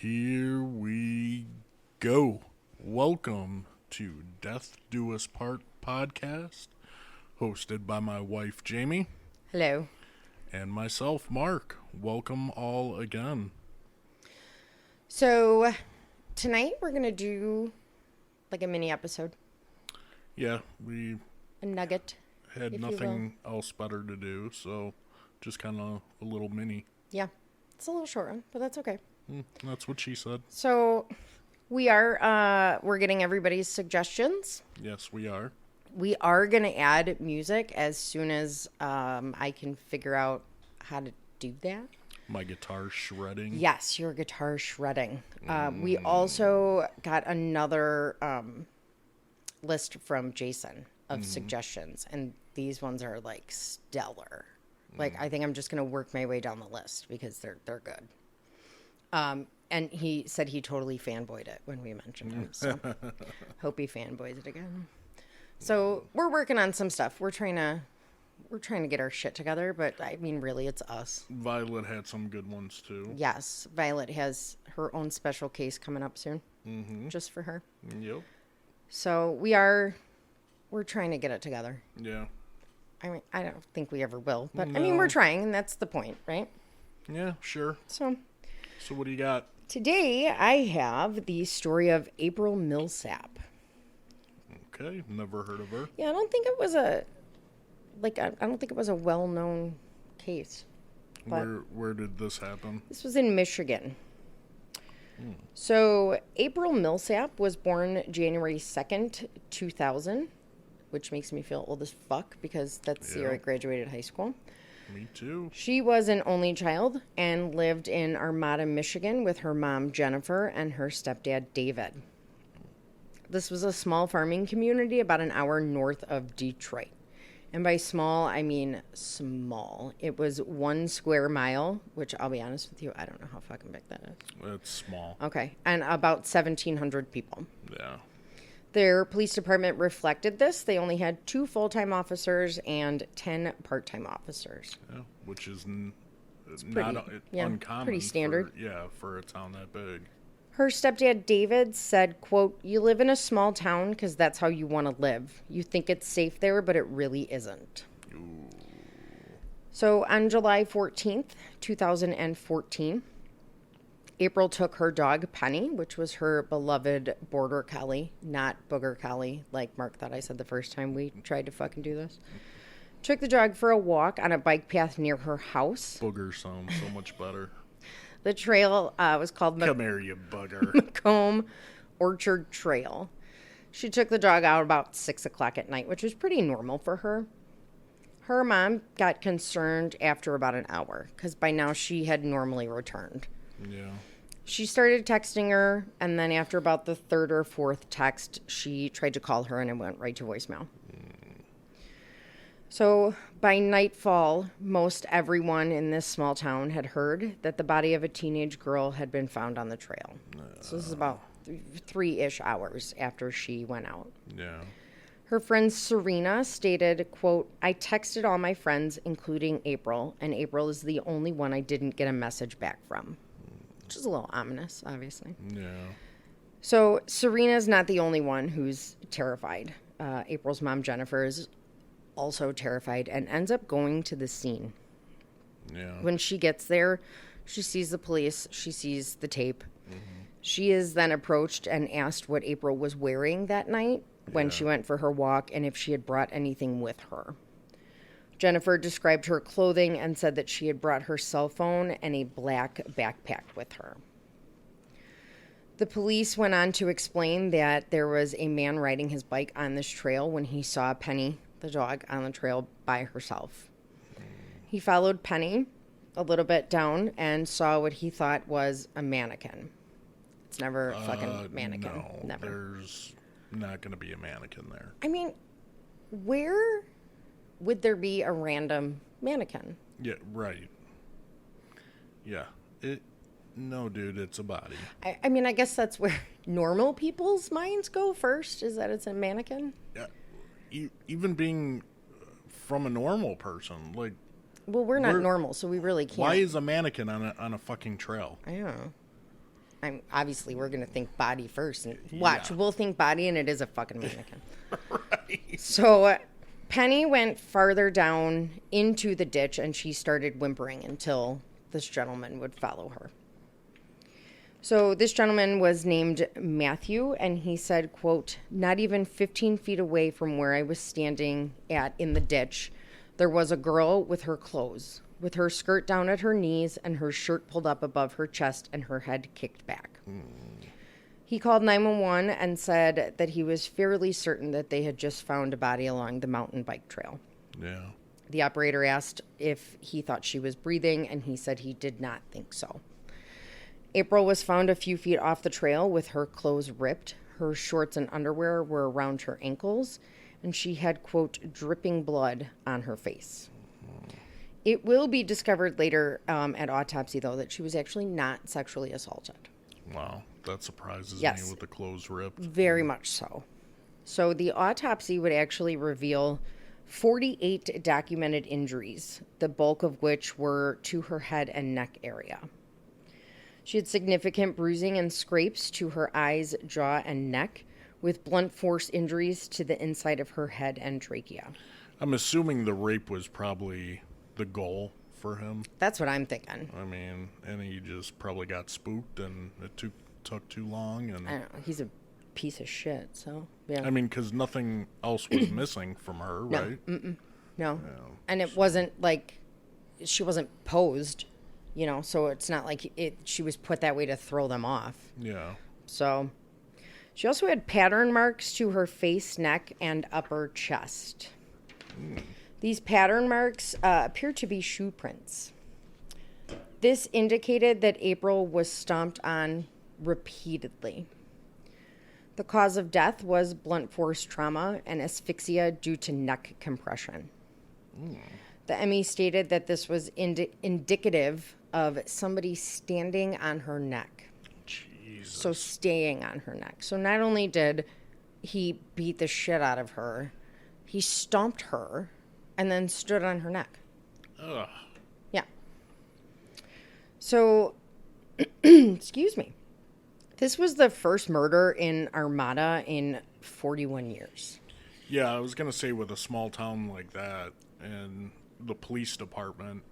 Here we go. Welcome to Death Do Us Part podcast, hosted by my wife Jamie. Hello. And myself, Mark. Welcome all again. So, tonight we're going to do like a mini episode. Yeah, we A nugget. had nothing else better to do, so just kind of a little mini. Yeah. It's a little short one, but that's okay. That's what she said. So, we're getting everybody's suggestions. Yes, we are. We are going to add music as soon as I can figure out how to do that. My guitar shredding. Yes, your guitar shredding. We also got another list from Jason of suggestions, and these ones are like stellar. Like, I think I'm just going to work my way down the list because they're good. And he said he totally fanboyed it when we mentioned him. So hope he fanboys it again. So we're working on some stuff. We're trying to get our shit together, but I mean, really, it's us. Violet had some good ones too. Yes, Violet has her own special case coming up soon, just for her. Yep. So we're trying to get it together. Yeah. I mean, I don't think we ever will, but No. I mean, we're trying, and that's the point, right? Yeah, sure. So what do you got? today I have the story of April Millsap. Okay, never heard of her. Yeah, I don't think it was a well-known case. But Where did this happen? this was in Michigan. So April Millsap was born January 2nd, 2000, which makes me feel old as fuck because that's the year I graduated high school. Me too. She was an only child and lived in Armada, Michigan with her mom, Jennifer, and her stepdad, David. This was a small farming community about an hour north of Detroit. And by small, I mean small. It was 1 square mile, which I'll be honest with you, I don't know how fucking big that is. It's small. Okay, and about 1,700 people. Yeah. Their police department reflected this. They only had 2 full-time officers and 10 part-time officers. Yeah, which is pretty- not yeah, uncommon. pretty standard. For a town that big. Her stepdad, David, said, quote, "You live in a small town because that's how you want to live. You think it's safe there, but it really isn't." Ooh. So on July 14th, 2014, April took her dog, Penny, which was her beloved border collie, not booger collie, like Mark thought I said the first time we tried to fucking do this. Took the dog for a walk on a bike path near her house. Booger sounds so much better. The trail was called Come here, you bugger. Macomb Orchard Trail. She took the dog out about 6 o'clock at night, which was pretty normal for her. Her mom got concerned after about an hour because by now she had normally returned. Yeah. She started texting her, and then after about the 3rd or 4th text, she tried to call her and it went right to voicemail. So by nightfall, most everyone in this small town had heard that the body of a teenage girl had been found on the trail. So this is about 3-ish hours after she went out. Yeah. Her friend Serena stated, quote, "I texted all my friends, including April, and April is the only one I didn't get a message back from." Which is a little ominous, obviously. Yeah. So Serena's not the only one who's terrified. April's mom, Jennifer, is also terrified and ends up going to the scene. Yeah. When she gets there, she sees the police, she sees the tape. She is then approached and asked what April was wearing that night when she went for her walk and if she had brought anything with her. Jennifer described her clothing and said that she had brought her cell phone and a black backpack with her. The police went on to explain that there was a man riding his bike on this trail when he saw Penny, the dog, on the trail by herself. He followed Penny a little bit down and saw what he thought was a mannequin. It's never a fucking mannequin. No, Never. There's not going to be a mannequin there. I mean, where would there be a random mannequin? Yeah, right. Yeah. No, dude, it's a body. I mean, I guess that's where normal people's minds go first, is that it's a mannequin. Yeah. Even being from a normal person, like, Well, we're not normal, so we really can't. why is a mannequin on a fucking trail? I don't know. obviously we're going to think body first. And watch, we'll think body, and it is a fucking mannequin. Right. So Penny went farther down into the ditch, and she started whimpering until this gentleman would follow her. So this gentleman was named Matthew, and he said, quote, "Not even 15 feet away from where I was standing in the ditch, there was a girl with her clothes, with her skirt down at her knees and her shirt pulled up above her chest and her head kicked back." He called 911 and said that he was fairly certain that they had just found a body along the mountain bike trail. Yeah. The operator asked if he thought she was breathing, and he said he did not think so. April was found a few feet off the trail with her clothes ripped. Her shorts and underwear were around her ankles, and she had, quote, dripping blood on her face. It will be discovered later at autopsy, though, that she was actually not sexually assaulted. Wow, that surprises me with the clothes ripped. Very much so. So the autopsy would actually reveal 48 documented injuries, the bulk of which were to her head and neck area. She had significant bruising and scrapes to her eyes, jaw, and neck, with blunt force injuries to the inside of her head and trachea. I'm assuming the rape was probably the goal for him. That's what I'm thinking. I mean, and he just probably got spooked, and it took too long. And I don't know. He's a piece of shit, so, yeah. I mean, because nothing else was missing from her, right? No. And it wasn't like she wasn't posed. You know, so it's not like she was put that way to throw them off. Yeah. So she also had pattern marks to her face, neck, and upper chest. These pattern marks appear to be shoe prints. This indicated that April was stomped on repeatedly. The cause of death was blunt force trauma and asphyxia due to neck compression. The ME stated that this was indicative of somebody standing on her neck. Jesus. So staying on her neck. So not only did he beat the shit out of her, he stomped her and then stood on her neck. Ugh. Yeah. So, excuse me. This was the first murder in Armada in 41 years. Yeah, I was going to say, with a small town like that and the police department,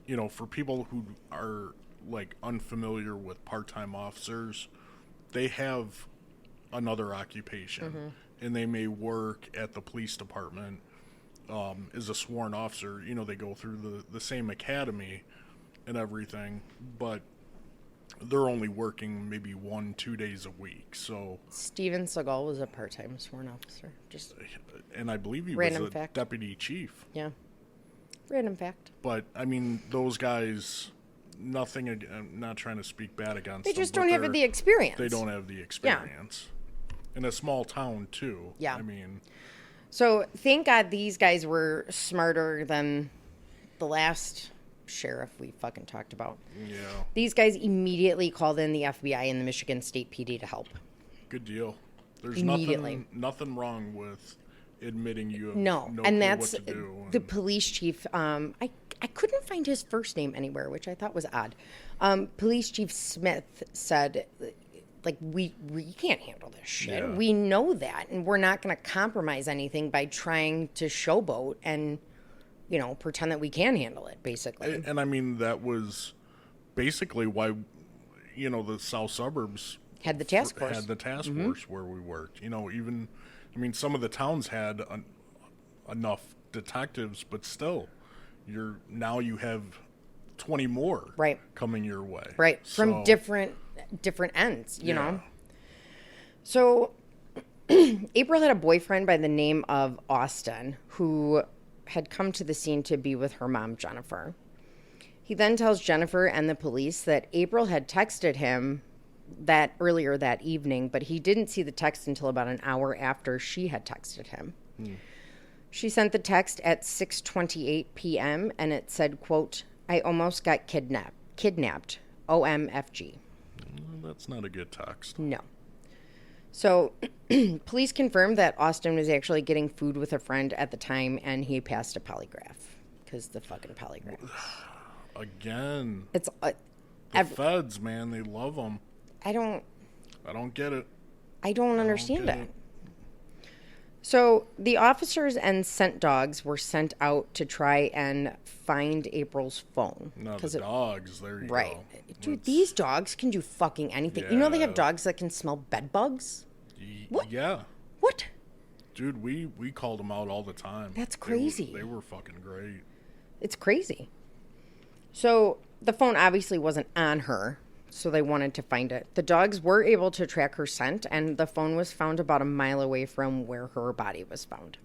you know, for people who are, like, unfamiliar with part-time officers, they have another occupation, and they may work at the police department as a sworn officer. You know, they go through the same academy and everything, but they're only working maybe 1-2 days a week. So Steven Seagal was a part-time sworn officer. and I believe he Random was a fact. deputy chief. Yeah. Random fact. But, I mean, those guys, I'm not trying to speak bad against them. They just don't have the experience. They don't have the experience. In a small town, too. Yeah. I mean. So, thank God these guys were smarter than the last sheriff we fucking talked about. Yeah. These guys immediately called in the FBI and the Michigan State PD to help. Good deal. There's Immediately. nothing wrong with admitting you have No, no and clue that's what to do. the police chief. I couldn't find his first name anywhere, which I thought was odd. Police Chief Smith said, like, we can't handle this shit. Yeah. We know that, and we're not going to compromise anything by trying to showboat and, you know, pretend that we can handle it, basically. And I mean, that was basically why, you know, the south suburbs Had the task force. Had the task force where we worked. You know, even, I mean, some of the towns had enough detectives, but still, now you have 20 more coming your way. Right. From different ends, you know. So April had a boyfriend by the name of Austin who had come to the scene to be with her mom, Jennifer. He then tells Jennifer and the police that April had texted him that earlier that evening, but he didn't see the text until about an hour after she had texted him. She sent the text at 6:28 p.m. and it said, quote, "I almost got kidnapped. OMFG." That's not a good text. No. So police confirmed that Austin was actually getting food with a friend at the time, and he passed a polygraph because the fucking polygraph. Again. It's the feds, man, they love them. I don't get it. I don't understand get it. it. So the officers and scent dogs were sent out to try and find April's phone. No, the dogs. There you Right. go. Dude, these dogs can do fucking anything. You know they have Yeah. dogs that can smell bed bugs? What? Yeah. What? Dude, we called them out all the time. That's crazy. They were fucking great. It's crazy. So the phone obviously wasn't on her, so they wanted to find it. The dogs were able to track her scent, and the phone was found about a mile away from where her body was found.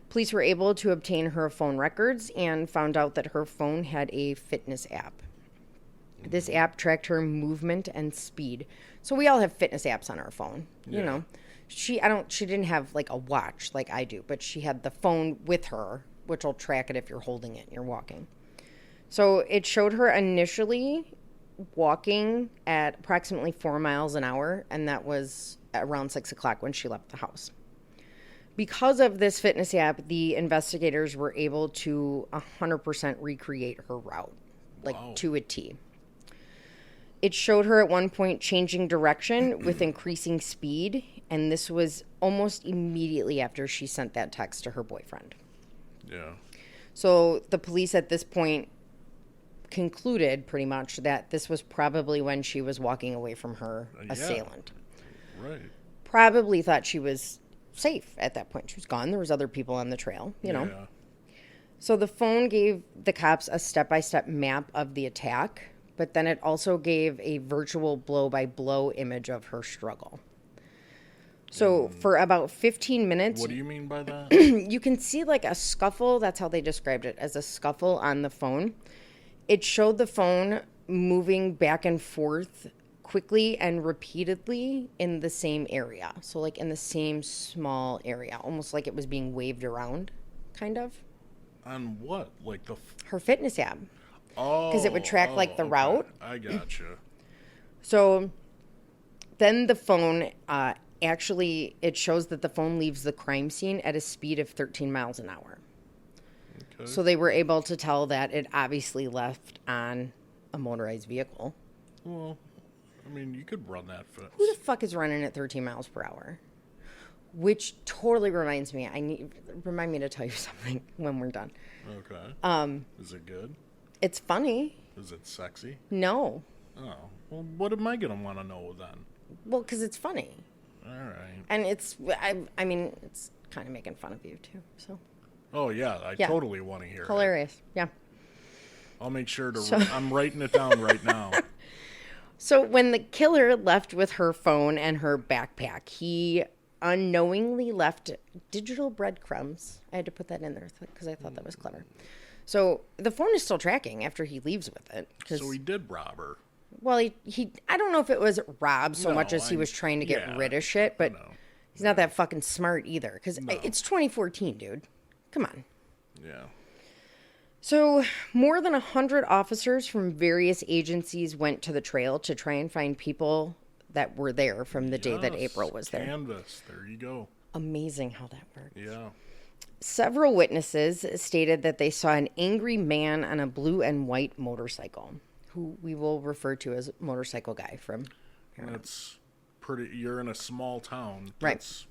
Police were able to obtain her phone records and found out that her phone had a fitness app. This app tracked her movement and speed. So we all have fitness apps on our phone, you Yeah. know. She didn't have like a watch like I do, but she had the phone with her, which will track it if you're holding it and you're walking. So it showed her initially walking at approximately 4 miles an hour, and that was around 6 o'clock when she left the house. Because of this fitness app, the investigators were able to 100% recreate her route, like Wow. to a T. It showed her at one point changing direction with increasing speed, and this was almost immediately after she sent that text to her boyfriend. Yeah. So the police at this point concluded pretty much that this was probably when she was walking away from her assailant. Right. Probably thought she was safe at that point. She was gone. There was other people on the trail, you know. Yeah. So the phone gave the cops a step-by-step map of the attack, but then it also gave a virtual blow-by-blow image of her struggle. So for about 15 minutes, What do you mean by that? you can see like a scuffle. That's how they described it, as a scuffle on the phone. It showed the phone moving back and forth quickly and repeatedly in the same area. So like in the same small area, almost like it was being waved around, kind of. On what? Like the... Her fitness app. Oh. Because it would track like the okay. route. I gotcha. So then the phone, actually, it shows that the phone leaves the crime scene at a speed of 13 miles an hour. Okay. So they were able to tell that it obviously left on a motorized vehicle. Well, I mean, you could run that fast. Who the fuck is running at 13 miles per hour? Which totally reminds me, remind me to tell you something when we're done. Okay. Is it good? It's funny. Is it sexy? No. Oh. Well, what am I going to want to know then? Well, because it's funny. All right. And I mean, it's kind of making fun of you too, so. Oh, yeah. I Yeah. totally want to hear it. Hilarious. Yeah. I'll make sure to... I'm writing it down right now. So when the killer left with her phone and her backpack, he unknowingly left digital breadcrumbs. I had to put that in there because I thought that was clever. So the phone is still tracking after he leaves with it. So he did rob her. Well, he I don't know if it was robbed so No, much as he was trying to get rid of shit, but he's not that fucking smart either. Because it's 2014, dude. Come on. Yeah. So more than 100 officers from various agencies went to the trail to try and find people that were there from the day that April was there. Canvas. There you go. Amazing how that worked. Yeah. Several witnesses stated that they saw an angry man on a blue and white motorcycle, who we will refer to as Motorcycle Guy from here on. That's pretty... You're in a small town. Right. That's,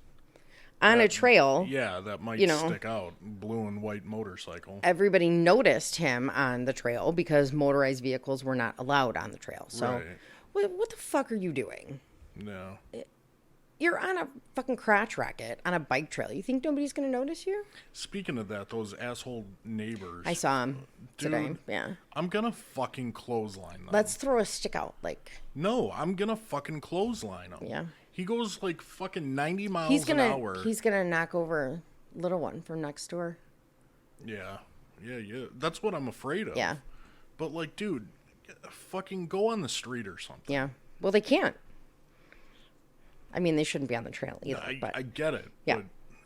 On a trail. yeah, that might stick out. Blue and white motorcycle. Everybody noticed him on the trail because motorized vehicles were not allowed on the trail. So, Right. what the fuck are you doing? No. You're on a fucking crotch rocket on a bike trail. You think nobody's going to notice you? Speaking of that, those asshole neighbors. I saw him today. Dude, Yeah. I'm gonna fucking clothesline them. Let's throw a stick out. Like, No, I'm gonna fucking clothesline him. yeah. He goes like fucking 90 miles He's an gonna hour. he's gonna knock over little one from next door. Yeah. Yeah. That's what I'm afraid of. Yeah. But like, dude, fucking go on the street or something. Yeah. Well, they can't. I mean, they shouldn't be on the trail either. I get it. Yeah. But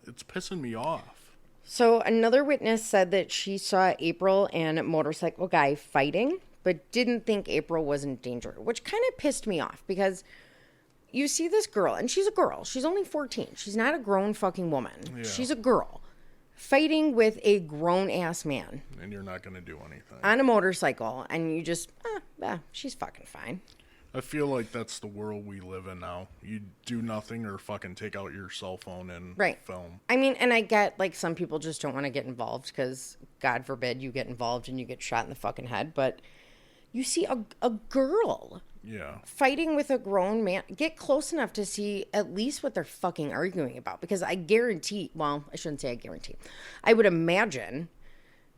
it's pissing me off. So another witness said that she saw April and Motorcycle Guy fighting, but didn't think April was in danger, which kind of pissed me off because you see this girl, and she's a girl. She's only 14. She's not a grown fucking woman. Yeah. She's a girl fighting with a grown-ass man And you're not gonna do anything. on a motorcycle, and you just, she's fucking fine. I feel like that's the world we live in now. You do nothing or fucking take out your cell phone and Right. film. I mean, and I get, like, some people just don't want to get involved because, God forbid, you get involved and you get shot in the fucking head. But you see a girl Yeah. fighting with a grown man. Get close enough to see at least what they're fucking arguing about. Because I guarantee, well, I shouldn't say I guarantee. I would imagine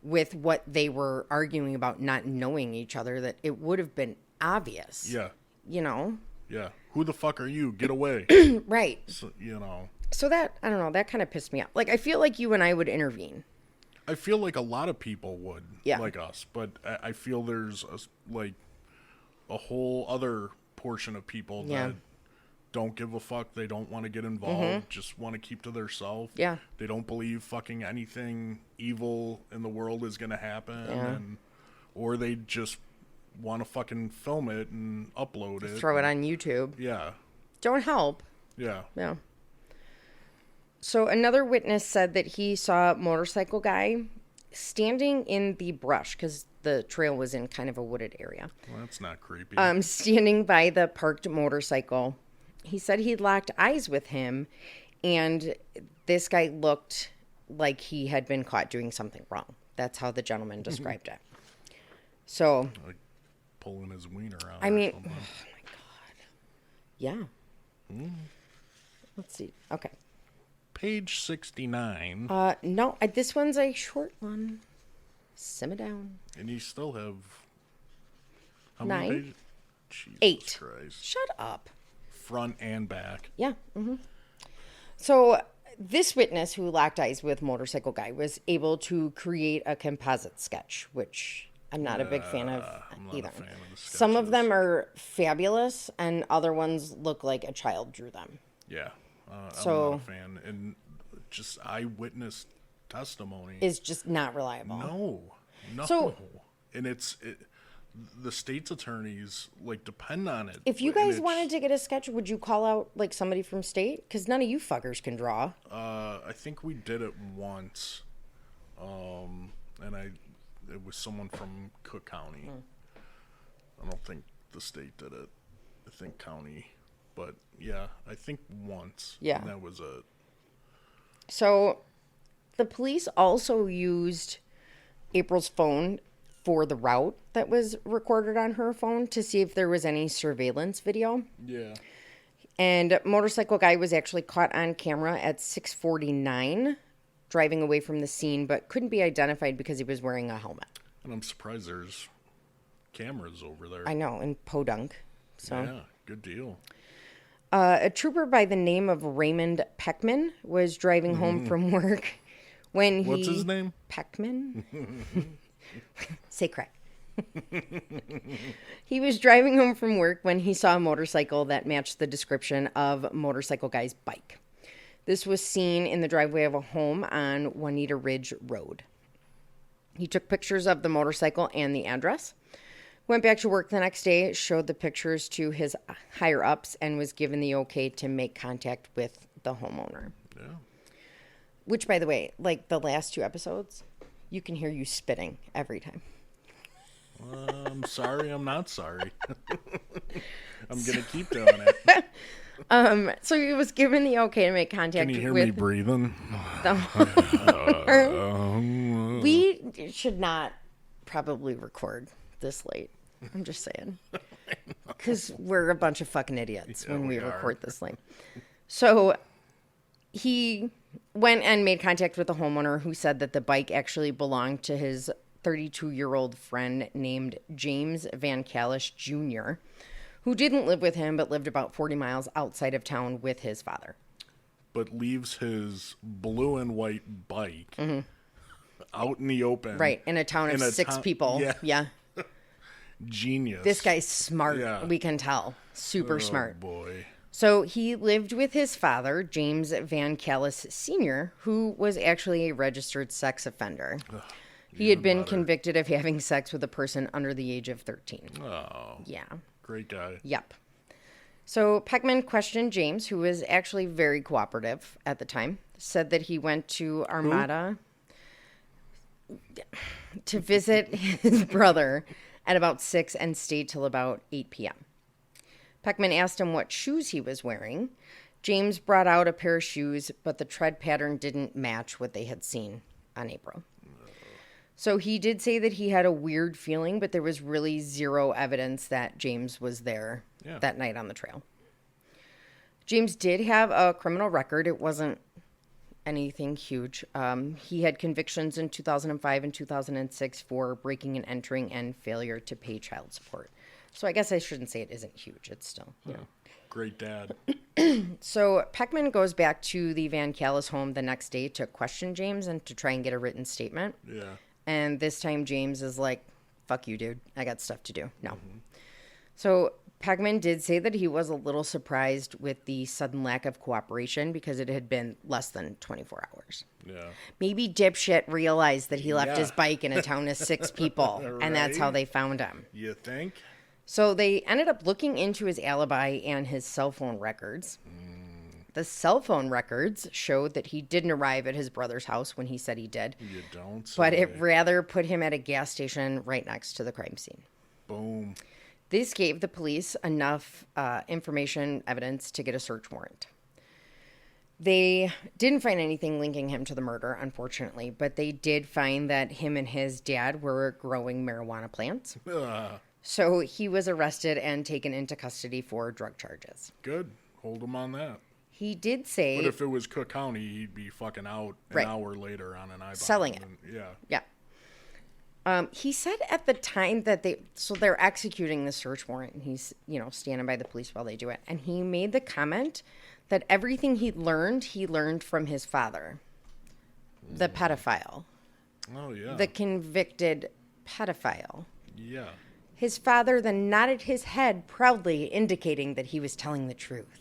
with what they were arguing about not knowing each other that it would have been obvious. Yeah. You know? Yeah. Who the fuck are you? Get away. Right. So, you know. So that, I don't know, that kind of pissed me off. Like, I feel like you and I would intervene. I feel like a lot of people would, Yeah. like us, but I feel there's a whole other portion of people Yeah. that don't give a fuck. They don't want to get involved. Just want to keep to themselves. Yeah. They don't believe fucking anything evil in the world is gonna happen, Yeah. or they just want to fucking film it and upload it. Throw it on YouTube. Yeah. Don't help. Yeah. Yeah. So another witness said that he saw a motorcycle guy standing in the brush because the trail was in kind of a wooded area. Well, that's not creepy. Standing by the parked motorcycle. He said he locked eyes with him, and this guy looked like he had been caught doing something wrong. That's how the gentleman described it. So, Like pulling his wiener out. I or mean, something. oh my God. Yeah. Let's see. Okay. Page 69. No, this one's a short one. Simmer down. And you still have how 9? many pages? Jesus 8. Christ. Shut up. Front and back. Yeah. So this witness who locked eyes with motorcycle guy was able to create a composite sketch, which I'm not a big fan of I'm not either. a fan of the Some of sketches. them are fabulous, and other ones look like a child drew them. Yeah. I'm So- not a fan. And just eyewitness testimony. Is just not reliable. No. So- and the state's attorneys depend on it. If you And guys it's- wanted to get a sketch, would you call out like somebody from state? Because none of you fuckers can draw. I think we did it once, and it was someone from Cook County. I don't think the state did it. I think county, but yeah, I think once. Yeah. And that was it. So the police also used April's phone for the route that was recorded on her phone to see if there was any surveillance video. Yeah. And motorcycle guy was actually caught on camera at 6:49 driving away from the scene, but couldn't be identified because he was wearing a helmet. And I'm surprised there's cameras over there. I know, in Podunk. So Yeah, good deal. a trooper by the name of Raymond Peckman was driving home from work when he... What's his name? Peckman? Say crack. He was driving home from work when he saw a motorcycle that matched the description of motorcycle guy's bike. This was seen in the driveway of a home on Juanita Ridge Road. He took pictures of the motorcycle and the address, went back to work the next day, showed the pictures to his higher-ups, and was given the okay to make contact with the homeowner. Yeah. Which, by the way, like the last 2 episodes, you can hear you spitting every time. I'm sorry. I'm not sorry. I'm gonna keep doing it. So he was given the okay to make contact Can you hear with me breathing? the We should not probably record this late. I'm just saying. Because we're a bunch of fucking idiots when we we are. record this late. So he went and made contact with the homeowner who said that the bike actually belonged to his 32-year-old friend named James Van Callis Jr., who didn't live with him but lived about 40 miles outside of town with his father. But leaves his blue and white bike out in the open. Right, in a town of In a 6 town- people. yeah. Yeah. Genius. This guy's smart. Yeah. We can tell. Super smart. Oh boy. So he lived with his father, James Van Callis Sr., who was actually a registered sex offender. He had been convicted of having sex with a person under the age of 13. Oh, Yeah. great guy. Yep. So Peckman questioned James, who was actually very cooperative at the time, said that he went to Armada to visit his brother at about 6 and stayed till about 8 p.m. Peckman asked him what shoes he was wearing. James brought out a pair of shoes, but the tread pattern didn't match what they had seen on April. So he did say that he had a weird feeling, but there was really zero evidence that James was there that night on the trail. James did have a criminal record. It wasn't anything huge. He had convictions in 2005 and 2006 for breaking and entering and failure to pay child support. So I guess I shouldn't say it isn't huge. It's still, you know. Great dad. So Peckman goes back to the Van Callis home the next day to question James and to try and get a written statement. Yeah. And this time James is like, fuck you, dude. I got stuff to do. No. So Peckman did say that he was a little surprised with the sudden lack of cooperation because it had been less than 24 hours. Yeah. Maybe dipshit realized that he left his bike in a town of 6 people, and that's how Right. they found him. You think? So they ended up looking into his alibi and his cell phone records. The cell phone records showed that he didn't arrive at his brother's house when he said he did, You don't say. but it rather put him at a gas station right next to the crime scene. Boom. This gave the police enough information, evidence to get a search warrant. They didn't find anything linking him to the murder, unfortunately, but they did find that him and his dad were growing marijuana plants. So he was arrested and taken into custody for drug charges. Good. Hold him on that. He did say... But if it was Cook County, he'd be fucking out an hour later on an iBomb. Selling it. Yeah. He said at the time that they're executing the search warrant and he's, standing by the police while they do it. And he made the comment that everything he learned from his father, the pedophile. Oh, yeah. The convicted pedophile. Yeah. His father then nodded his head proudly, indicating that he was telling the truth.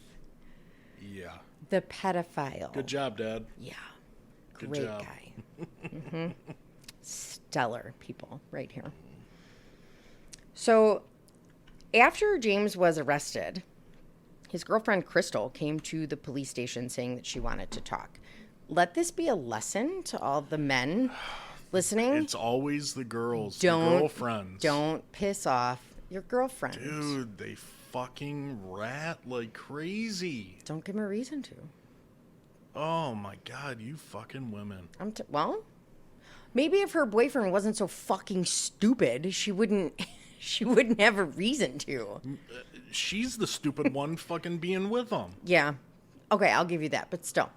Yeah. The pedophile. Good job, Dad. Yeah. Good Great job. guy. Stellar people right here. So after James was arrested, his girlfriend Crystal came to the police station saying that she wanted to talk. Let this be a lesson to all the men listening. It's always the girls, the girlfriends. Don't piss off your girlfriend. Dude, they fucking rat like crazy. Don't give him a reason to. Oh my God, you fucking women. Well, maybe if her boyfriend wasn't so fucking stupid, she wouldn't have a reason to. She's the stupid one fucking being with them. Yeah. Okay, I'll give you that, but still.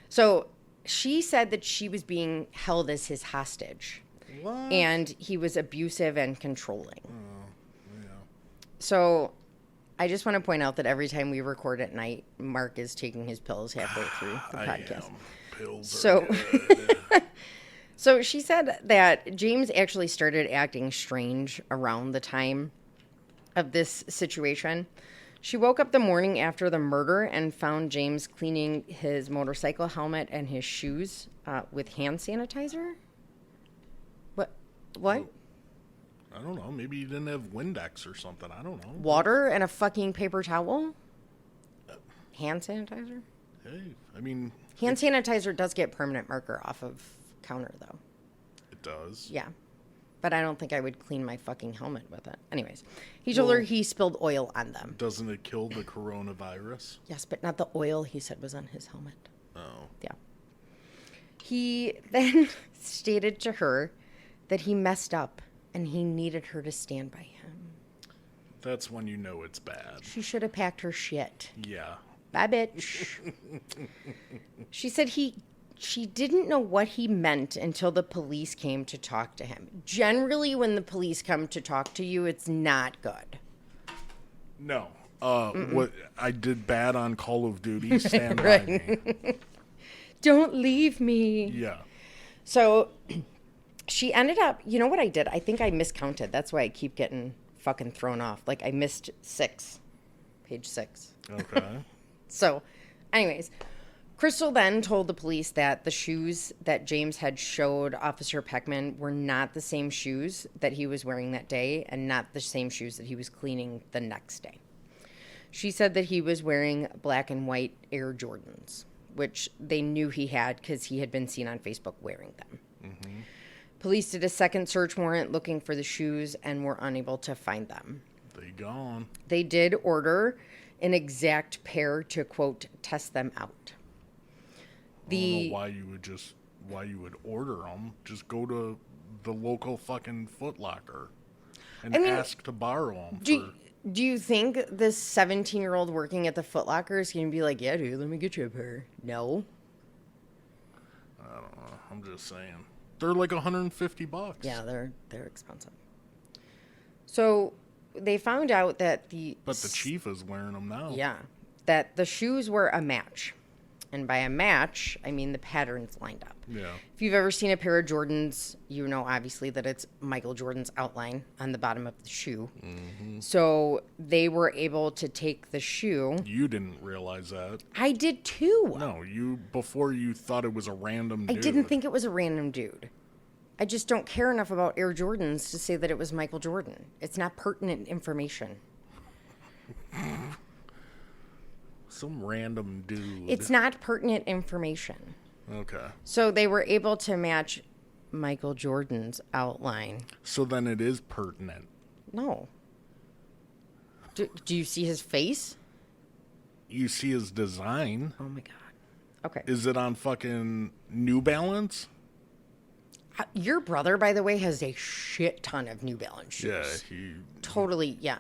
So she said that she was being held as his hostage. What? And he was abusive and controlling. Yeah. So I just want to point out that every time we record at night, Mark is taking his pills halfway through the podcast. Pills are good. So she said that James actually started acting strange around the time of this situation. She woke up the morning after the murder and found James cleaning his motorcycle helmet and his shoes with hand sanitizer. What? I don't know. Maybe he didn't have Windex or something. I don't know. Water and a fucking paper towel? Hand sanitizer? Hey, I mean... Hand sanitizer does get permanent marker off of counter, though. It does? Yeah. But I don't think I would clean my fucking helmet with it. Anyways, he told her he spilled oil on them. Doesn't it kill the coronavirus? Yes, but not the oil he said was on his helmet. Oh. Yeah. He then stated to her that he messed up and he needed her to stand by him. That's when you know it's bad. She should have packed her shit. Yeah. Bye, bitch. She said she didn't know what he meant until the police came to talk to him. Generally, when the police come to talk to you, it's not good. No. What I did bad on Call of Duty. Stand by me. Don't leave me. Yeah. So she ended up, you know what I did? I think I miscounted. That's why I keep getting fucking thrown off. Like I missed 6. Page 6. Okay. So, anyways, Crystal then told the police that the shoes that James had showed Officer Peckman were not the same shoes that he was wearing that day and not the same shoes that he was cleaning the next day. She said that he was wearing black and white Air Jordans, which they knew he had because he had been seen on Facebook wearing them. Police did a second search warrant looking for the shoes and were unable to find them. They gone. They did order an exact pair to, quote, test them out. I don't know why you would order them. Just go to the local fucking Foot Locker and ask to borrow them. Do you think this 17-year-old working at the Foot Locker is going to be like, yeah, dude, let me get you a pair? No. I don't know. I'm just saying. They're like $150. Yeah, they're expensive. So they found out that But the chief is wearing them now. Yeah, that the shoes were a match. And by a match, I mean the patterns lined up. Yeah. If you've ever seen a pair of Jordans, you know obviously that it's Michael Jordan's outline on the bottom of the shoe. Mm-hmm. So they were able to take the shoe. You didn't realize that. I did too. No, before you thought it was a random dude. I didn't think it was a random dude. I just don't care enough about Air Jordans to say that it was Michael Jordan. It's not pertinent information. Some random dude. It's not pertinent information. Okay. So they were able to match Michael Jordan's outline. So then it is pertinent. No. Do you see his face? You see his design. Oh my God. Okay. Is it on fucking New Balance? Your brother, by the way, has a shit ton of New Balance shoes. Yeah, Totally, yeah.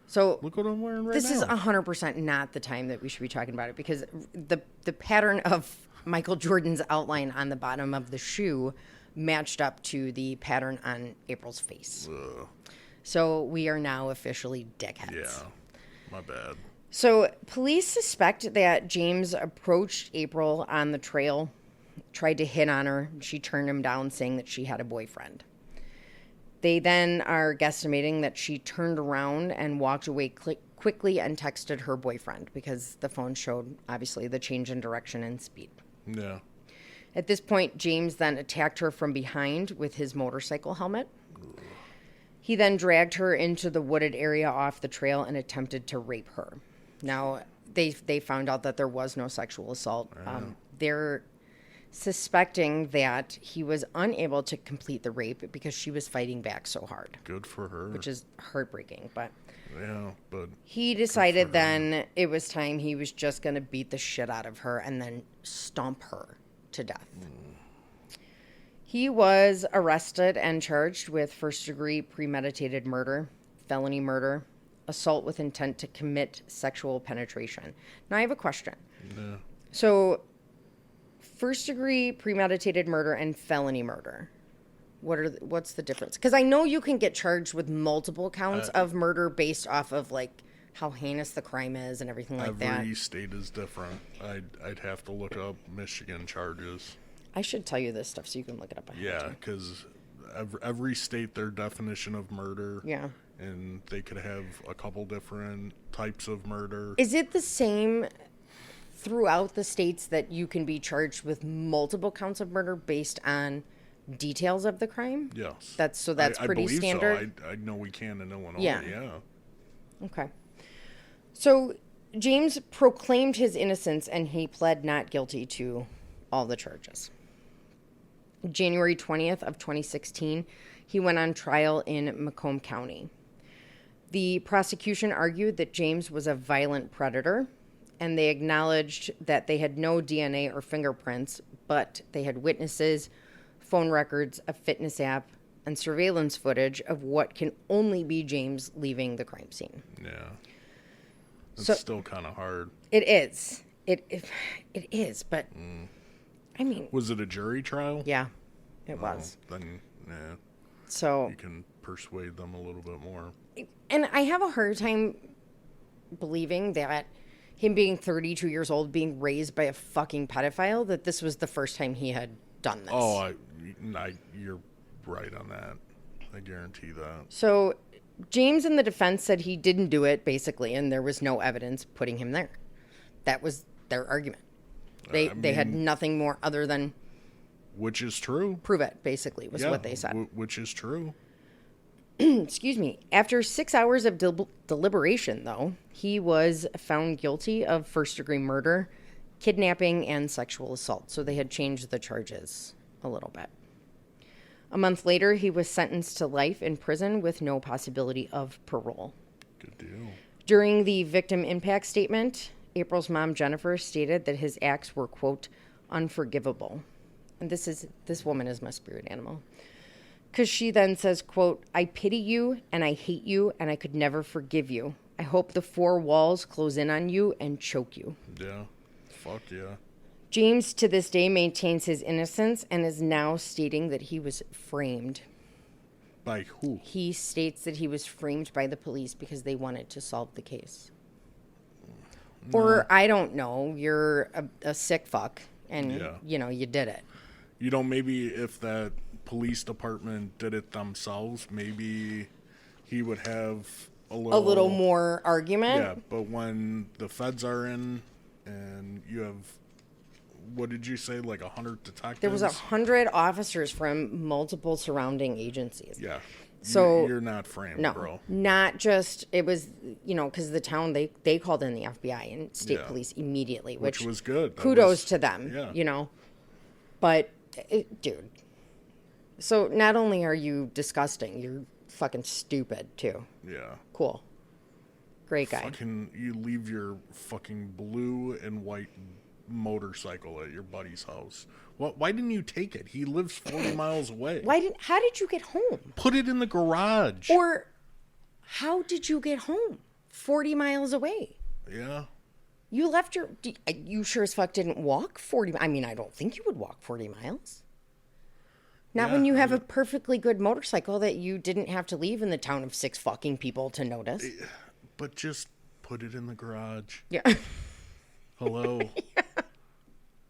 So look what I'm wearing right this now. is 100% not the time that we should be talking about it, because the pattern of Michael Jordan's outline on the bottom of the shoe matched up to the pattern on April's face. Ugh. So we are now officially dickheads. Yeah, my bad. So police suspect that James approached April on the trail, tried to hit on her. She turned him down, saying that she had a boyfriend. They then are guesstimating that she turned around and walked away quickly and texted her boyfriend, because the phone showed, obviously, the change in direction and speed. Yeah. At this point, James then attacked her from behind with his motorcycle helmet. He then dragged her into the wooded area off the trail and attempted to rape her. Now, they found out that there was no sexual assault. They're suspecting that he was unable to complete the rape because she was fighting back so hard. Good for her. Which is heartbreaking, but yeah, but he decided then it was time. He was just going to beat the shit out of her and then stomp her to death. He was arrested and charged with first-degree premeditated murder, felony murder, assault with intent to commit sexual penetration. Now, I have a question. Yeah. So, first-degree premeditated murder and felony murder, what's the difference? Because I know you can get charged with multiple counts of murder based off of, like, how heinous the crime is and everything like that. Every state is different. I'd have to look up Michigan charges. I should tell you this stuff so you can look it up. Yeah, because every state, their definition of murder. Yeah. And they could have a couple different types of murder. Is it the same throughout the states that you can be charged with multiple counts of murder based on details of the crime? Yes. That's I pretty believe standard? So. I know we can in Illinois. Yeah. Yeah. Okay. So James proclaimed his innocence and he pled not guilty to all the charges. January 20th of 2016, he went on trial in Macomb County. The prosecution argued that James was a violent predator, and they acknowledged that they had no DNA or fingerprints, but they had witnesses, phone records, a fitness app, and surveillance footage of what can only be James leaving the crime scene. Yeah. It's still kind of hard. It is. It is, but I mean... Was it a jury trial? Yeah, it was. Then, yeah. So... You can persuade them a little bit more. And I have a hard time believing that him being 32 years old, being raised by a fucking pedophile, that this was the first time he had done this. Oh, you're right on that. I guarantee that. So James and the defense said he didn't do it, basically, and there was no evidence putting him there. That was their argument. They had nothing more other than... Which is true. Prove it, basically, was what they said. Which is true. Excuse me. After 6 hours of deliberation, though, he was found guilty of first-degree murder, kidnapping, and sexual assault. So they had changed the charges a little bit. A month later, he was sentenced to life in prison with no possibility of parole. Good deal. During the victim impact statement, April's mom, Jennifer, stated that his acts were, quote, unforgivable. And this woman is my spirit animal. Because she then says, quote, I pity you and I hate you and I could never forgive you. I hope the four walls close in on you and choke you. Yeah. Fuck yeah. James, to this day, maintains his innocence and is now stating that he was framed. By who? He states that he was framed by the police because they wanted to solve the case. No. Or, I don't know, you're a sick fuck and, you did it. Maybe if that police department did it themselves, maybe he would have a little more argument. Yeah, but when the feds are in and you have, what did you say, like 100 detectives? There was 100 officers from multiple surrounding agencies. Yeah. So you're not framed, no, bro. Not just, it was, because the town, they called in the FBI and state police immediately, which was good. Kudos to them, But, dude. So not only are you disgusting, you're fucking stupid, too. Yeah. Cool. Great guy. You leave your fucking blue and white motorcycle at your buddy's house. Why didn't you take it? He lives 40 miles away. How did you get home? Put it in the garage. Or how did you get home 40 miles away? Yeah. You left you sure as fuck didn't walk 40. I mean, I don't think you would walk 40 miles. Not when you have a perfectly good motorcycle that you didn't have to leave in the town of 6 fucking people to notice. But just put it in the garage. Yeah. Hello.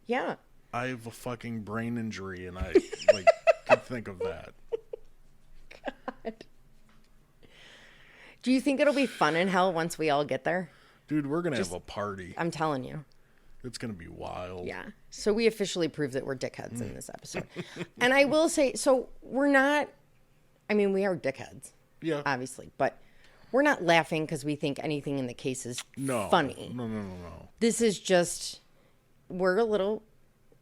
Yeah. I have a fucking brain injury and I could think of that. God. Do you think it'll be fun in hell once we all get there? Dude, we're going to have a party. I'm telling you. It's going to be wild. Yeah. So we officially proved that we're dickheads in this episode. And I will say, so we're not, we are dickheads. Yeah. Obviously. But we're not laughing because we think anything in the case is funny. No. This is just, we're a little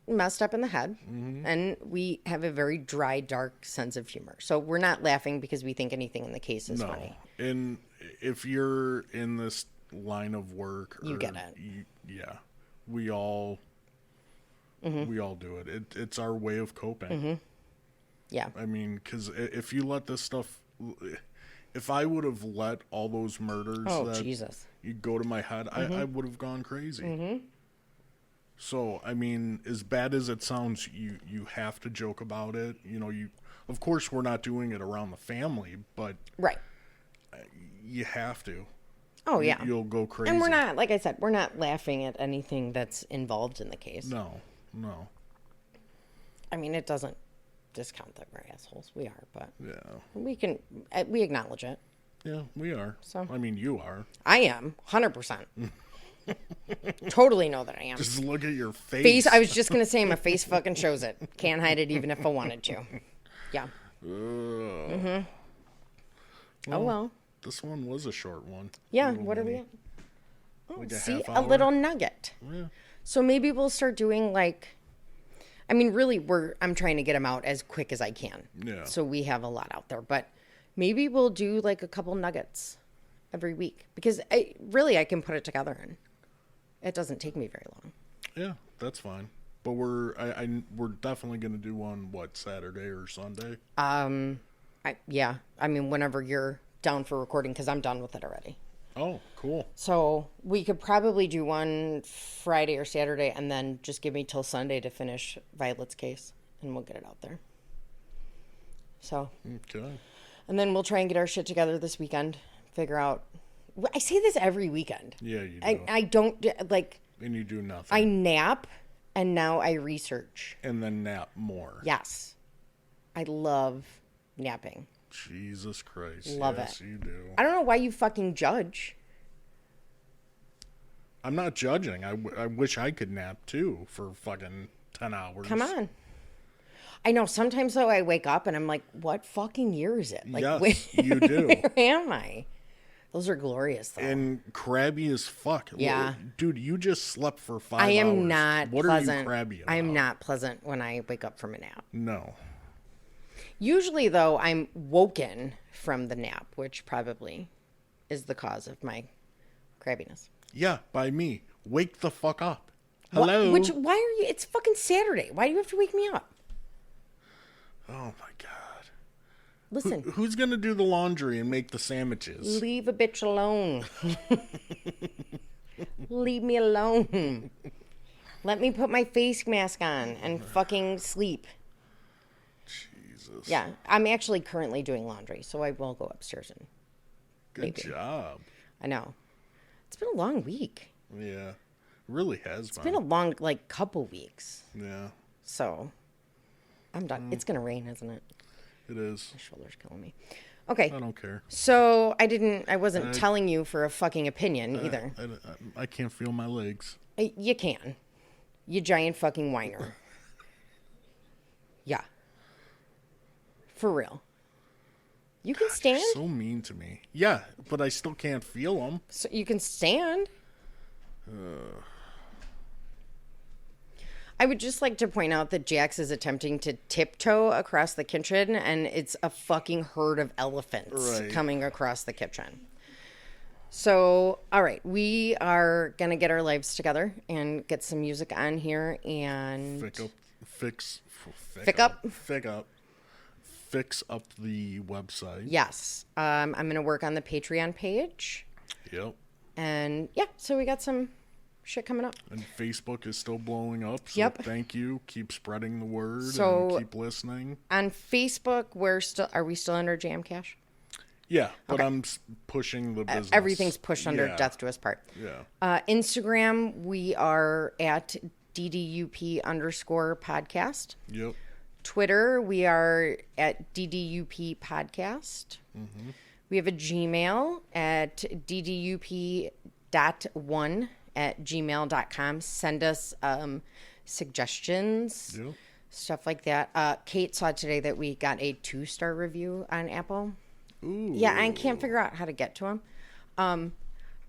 messed up in the head. Mm-hmm. And we have a very dry, dark sense of humor. So we're not laughing because we think anything in the case is funny. And if you're in this line of work, you get it. Yeah. We all do it. It's our way of coping. Mm-hmm. Yeah. Because if you let this stuff, if I would have let all those murders Jesus. You go to my head, I would have gone crazy. Mm-hmm. So, as bad as it sounds, you have to joke about it. Of course, we're not doing it around the family, but right. You have to. Oh, yeah. You'll go crazy. And we're not, like I said, we're not laughing at anything that's involved in the case. No. It doesn't discount that we're assholes. We are, but yeah, we acknowledge it. Yeah, we are. So you are. I am, 100%. Totally know that I am. Just look at your face. I was just going to say my face fucking shows it. Can't hide it even if I wanted to. Yeah. Mm-hmm. Well. This one was a short one. Yeah, what are we at? Oh, like see, a little nugget. Yeah. So maybe we'll start doing really I'm trying to get them out as quick as I can. Yeah. So we have a lot out there, but maybe we'll do a couple nuggets every week because I can put it together and it doesn't take me very long. Yeah, that's fine. But we're definitely going to do one, Saturday or Sunday? Whenever you're down for recording because I'm done with it already. Oh, cool. So we could probably do one Friday or Saturday and then just give me till Sunday to finish Violet's case and we'll get it out there. So. Okay. And then we'll try and get our shit together this weekend. Figure out. I say this every weekend. Yeah, you do. I don't And you do nothing. I nap and now I research. And then nap more. Yes. I love napping. Jesus Christ. Love yes, it. You do. I don't know why you fucking judge. I'm not judging. I wish I could nap too for fucking 10 hours. Come on. I know. Sometimes though I wake up and I'm like, what fucking year is it? Yes, you do. Where am I? Those are glorious though. And crabby as fuck. Yeah. Dude, you just slept for 5 hours. I am not what pleasant. Are you crabby about? I am not pleasant when I wake up from a nap. No. Usually, though, I'm woken from the nap, which probably is the cause of my crabbiness. Yeah, by me. Wake the fuck up. Hello. Why are you? It's fucking Saturday. Why do you have to wake me up? Oh my god. Listen. Who's gonna do the laundry and make the sandwiches? Leave a bitch alone. Leave me alone. Let me put my face mask on and fucking sleep. Jesus. Yeah, I'm actually currently doing laundry, so I will go upstairs and. Good job. I know. It's been a long week. Yeah. It really has It's been a long, couple weeks. Yeah. So, I'm done. It's gonna rain, isn't it? It is. My shoulder's killing me. Okay. I don't care. So I wasn't telling you for a fucking opinion either. I can't feel my legs. You can. You giant fucking whiner. Yeah. For real. You can stand. You're so mean to me. Yeah, but I still can't feel them. So you can stand. I would just like to point out that Jax is attempting to tiptoe across the kitchen, and it's a fucking herd of elephants coming across the kitchen. So, all right, we are going to get our lives together and get some music on here and... Fix up the website. Yes. I'm going to work on the Patreon page. Yep. And, yeah, so we got some shit coming up. And Facebook is still blowing up. So yep. Thank you. Keep spreading the word and keep listening. On Facebook, are we still under Jam Cash? Yeah, but okay. I'm pushing the business. Everything's pushed under Death Do Us Part. Yeah. Instagram, we are at DDUP_podcast. Yep. Twitter, we are at DDUP Podcast. Mm-hmm. We have a Gmail at DDUP.1@gmail.com. Send us suggestions, stuff like that. Kate saw today that we got a 2-star review on Apple. Ooh. Yeah, I can't figure out how to get to them. I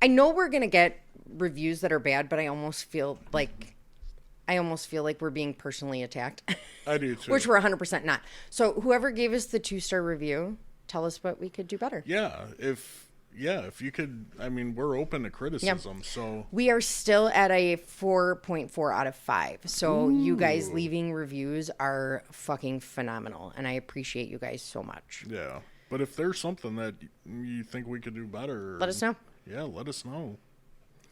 know we're going to get reviews that are bad, but I almost feel like we're being personally attacked. I do too. Which we're 100% not. So whoever gave us the 2-star review, tell us what we could do better. Yeah, if you could, I mean, we're open to criticism. Yeah. So we are still at a 4.4 out of 5. So you guys leaving reviews are fucking phenomenal, and I appreciate you guys so much. Yeah. But if there's something that you think we could do better, let us know. Yeah, let us know.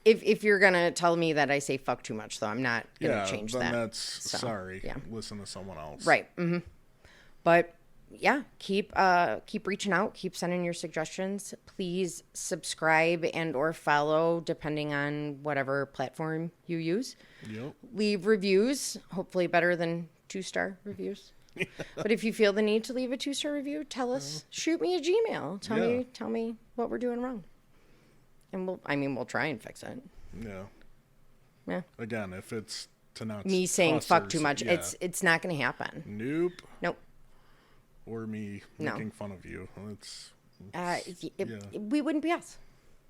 If you're going to tell me that I say fuck too much, though, I'm not going to change that. Yeah, sorry. Yeah. Listen to someone else. Right. Mm-hmm. But, yeah, keep reaching out. Keep sending your suggestions. Please subscribe and or follow, depending on whatever platform you use. Yep. Leave reviews, hopefully better than 2-star reviews. But if you feel the need to leave a 2-star review, tell us. Shoot me a Gmail. Tell me what we're doing wrong. And we'll try and fix it. Yeah. Yeah. Again, if it's to not me saying fuck too much, it's not going to happen. Nope. Or me making fun of you. We wouldn't be us.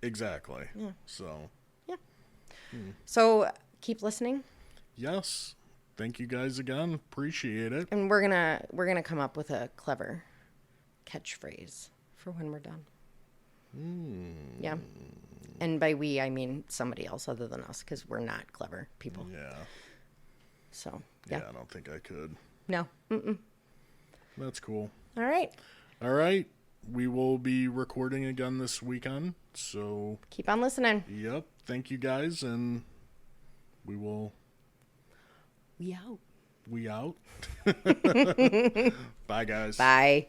Exactly. Yeah. So. Yeah. So keep listening. Yes. Thank you guys again. Appreciate it. And we're gonna come up with a clever catchphrase for when we're done. Yeah. And by we, I mean somebody else other than us, because we're not clever people. Yeah. So, yeah. Yeah, I don't think I could. No. Mm-mm. That's cool. All right. We will be recording again this weekend, so... keep on listening. Yep. Thank you guys, and we will... We out. We out. Bye, guys. Bye.